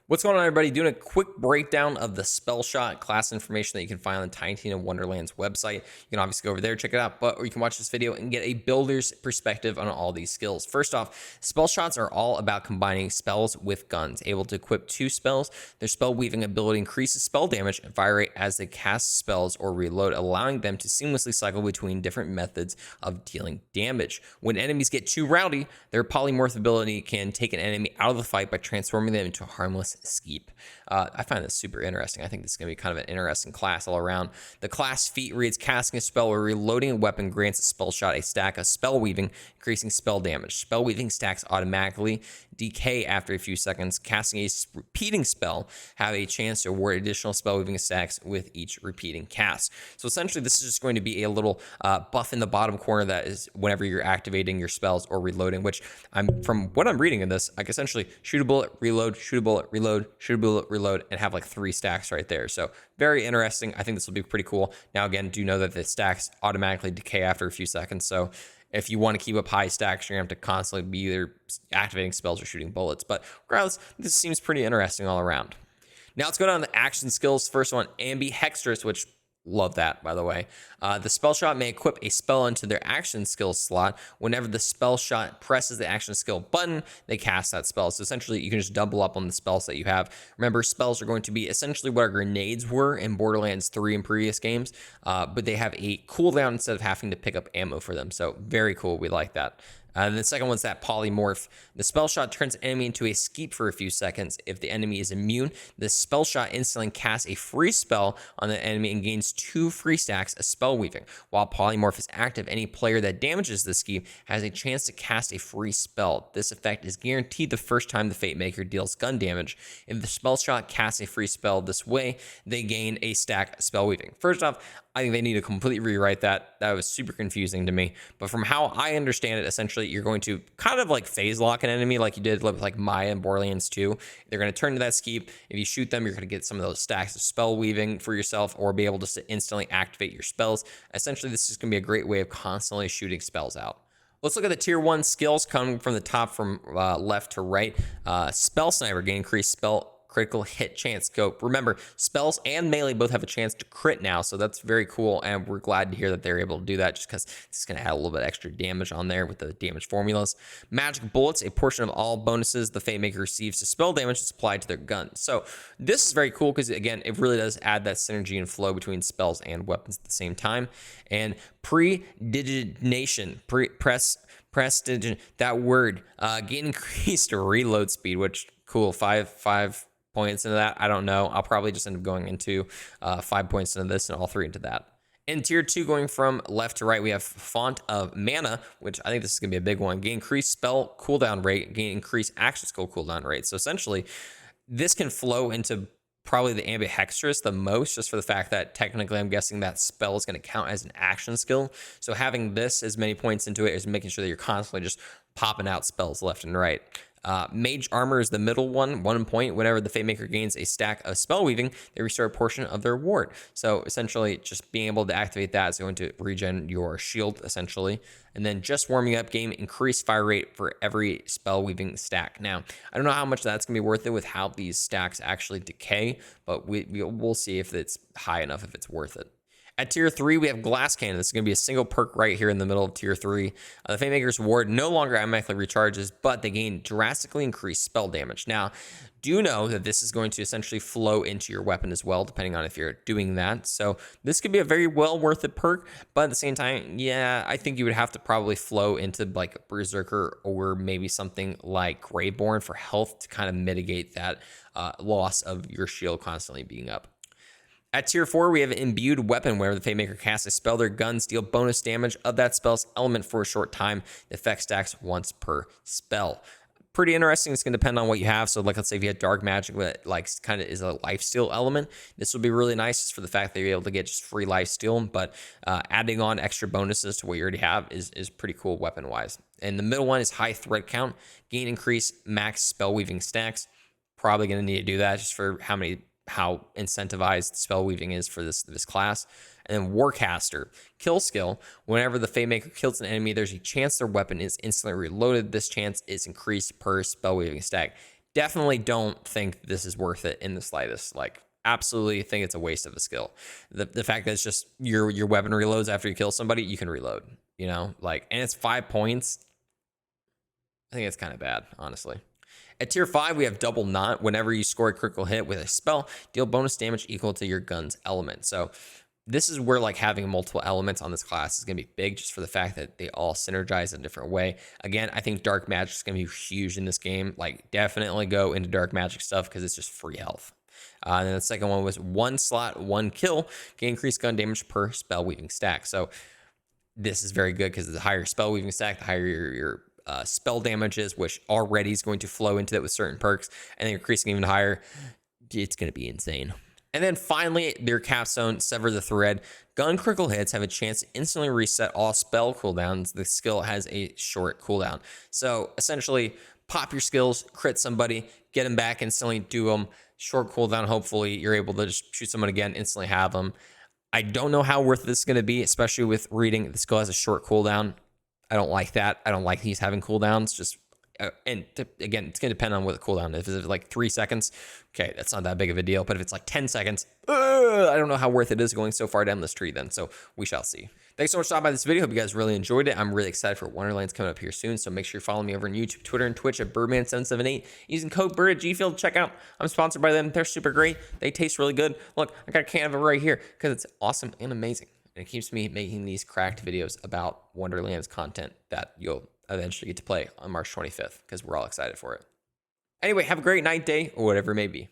What's going on, everybody? Doing a quick breakdown of the Spellshot class information that you can find on the Tiny Tina Wonderlands website. You can obviously go over there, check it out, or you can watch this video and get a builder's perspective on all these skills. First off, Spellshots are all about combining spells with guns. Able to equip 2 spells, their spell weaving ability increases spell damage and fire rate as they cast spells or reload, allowing them to seamlessly cycle between different methods of dealing damage. When enemies get too rowdy, their polymorph ability can take an enemy out of the fight by transforming them into a harmless Skeep. I find this super interesting. I think this is going to be kind of an interesting class all around. The class feat reads: casting a spell or reloading a weapon grants a spell shot a stack of spell weaving, increasing spell damage. Spell weaving stacks automatically decay after a few seconds. Casting a repeating spell have a chance to award additional spell weaving stacks with each repeating cast. So essentially, this is just going to be a little buff in the bottom corner that is whenever you're activating your spells or reloading, which from what I'm reading in this, I can essentially shoot a bullet, reload, shoot a bullet, reload, shoot a bullet, reload, and have like 3 stacks right there. So very interesting. I think this will be pretty cool. Now, again, do know that the stacks automatically decay after a few seconds. So if you want to keep up high stacks, you're going to have to constantly be either activating spells or shooting bullets. But regardless, this seems pretty interesting all around. Now let's go down to the action skills. First one, ambidextrous, which love that, by the way. The spell shot may equip a spell into their action skill slot. Whenever the spell shot presses the action skill button, they cast that spell. So essentially, you can just double up on the spells that you have. Remember, spells are going to be essentially what our grenades were in Borderlands 3 in previous games, but they have a cooldown instead of having to pick up ammo for them. So very cool. We like that. And the second one's that polymorph. The spell shot turns an enemy into a Skeep for a few seconds. If the enemy is immune, the spell shot instantly casts a free spell on the enemy and gains 2 free stacks of spell weaving. While polymorph is active, any player that damages the Skeep has a chance to cast a free spell. This effect is guaranteed the first time the Fate Maker deals gun damage. If the spell shot casts a free spell this way, they gain a stack of spell weaving. First off, I think they need to completely rewrite that. That was super confusing to me. But from how I understand it, essentially, you're going to kind of like phase lock an enemy like you did with like Maya and Borderlands 2. They're going to turn to that Skeep. If you shoot them, you're going to get some of those stacks of spell weaving for yourself or be able to instantly activate your spells. Essentially, this is going to be a great way of constantly shooting spells out. Let's look at the tier 1 skills coming from the top from left to right. Spell Sniper, gain increased spell critical hit chance scope. Remember, spells and melee both have a chance to crit now, so that's very cool, and we're glad to hear that they're able to do that just because it's going to add a little bit extra damage on there with the damage formulas. Magic bullets, a portion of all bonuses the Fate Maker receives to spell damage is applied to their gun. So this is very cool because, again, it really does add that synergy and flow between spells and weapons at the same time. And prestidigitation, that word, gain increased reload speed, which cool, 5 points into that. I don't know. I'll probably just end up going into 5 points into this and all 3 into that. In tier 2, going from left to right, we have Font of Mana, which I think this is going to be a big one. Gain increased spell cooldown rate, gain increased action skill cooldown rate. So essentially, this can flow into probably the ambidextrous the most, just for the fact that technically I'm guessing that spell is going to count as an action skill. So having this as many points into it is making sure that you're constantly just popping out spells left and right. Mage Armor is the middle one, 1 point. Whenever the Fate Maker gains a stack of spell weaving, they restore a portion of their ward. So essentially, just being able to activate that is going to regen your shield, essentially. And then just warming up, gain increased fire rate for every spell weaving stack. Now, I don't know how much that's going to be worth it with how these stacks actually decay, but we'll see if it's high enough, if it's worth it. At tier 3, we have Glass Cannon. This is going to be a single perk right here in the middle of tier 3. The Fate Maker's ward no longer automatically recharges, but they gain drastically increased spell damage. Now, do know that this is going to essentially flow into your weapon as well, depending on if you're doing that. So this could be a very well worth it perk, but at the same time, yeah, I think you would have to probably flow into like Berserker or maybe something like Greyborn for health to kind of mitigate that loss of your shield constantly being up. At tier 4, we have Imbued Weapon, where the Fate Maker casts a spell, their guns deal bonus damage of that spell's element for a short time. The effect stacks once per spell. Pretty interesting. It's going to depend on what you have. So, like, let's say if you have dark magic that, like, kind of is a lifesteal element, this will be really nice just for the fact that you're able to get just free lifesteal. But adding on extra bonuses to what you already have is pretty cool weapon-wise. And the middle one is High Threat Count. Gain increase max spell weaving stacks. Probably going to need to do that just for how incentivized spell weaving is for this class. And then Warcaster, kill skill. Whenever the Fate Maker kills an enemy, there's a chance their weapon is instantly reloaded. This chance is increased per spell weaving stack. definitely don't think this is worth it in the slightest. Like, absolutely think it's a waste of a skill. The fact that it's just your weapon reloads after you kill somebody, you can reload, you know, like, and it's 5 points. I think it's kind of bad, honestly. At tier 5, we have Double Knot. Whenever you score a critical hit with a spell, deal bonus damage equal to your gun's element. So this is where like having multiple elements on this class is going to be big, just for the fact that they all synergize in a different way. Again, I think dark magic is going to be huge in this game. Like, definitely go into dark magic stuff because it's just free health. And then the second one was 1 slot, 1 kill, gain increased gun damage per spell weaving stack. So this is very good because the higher spell weaving stack, the higher your spell damages, which already is going to flow into that with certain perks, and then increasing even higher. It's going to be insane. And then finally, their capstone, Sever the Thread. Gun critical hits have a chance to instantly reset all spell cooldowns. The skill has a short cooldown. So essentially, pop your skills, crit somebody, get them back instantly, do them. Short cooldown, hopefully you're able to just shoot someone again, instantly have them. I don't know how worth this is going to be, especially with reading the skill has a short cooldown. I don't like that. I don't like these having cooldowns. Just again, it's going to depend on what the cooldown is. If it's like 3 seconds, okay, that's not that big of a deal. But if it's like 10 seconds, I don't know how worth it is going so far down this tree then. So we shall see. Thanks so much for stopping by this video. Hope you guys really enjoyed it. I'm really excited for Wonderlands coming up here soon. So make sure you follow me over on YouTube, Twitter, and Twitch at Byrdman778. Using code BYRD at GField. Check out. I'm sponsored by them. They're super great. They taste really good. Look, I got a can of it right here because it's awesome and amazing. And it keeps me making these cracked videos about Wonderlands content that you'll eventually get to play on March 25th because we're all excited for it. Anyway, have a great night, day, or whatever it may be.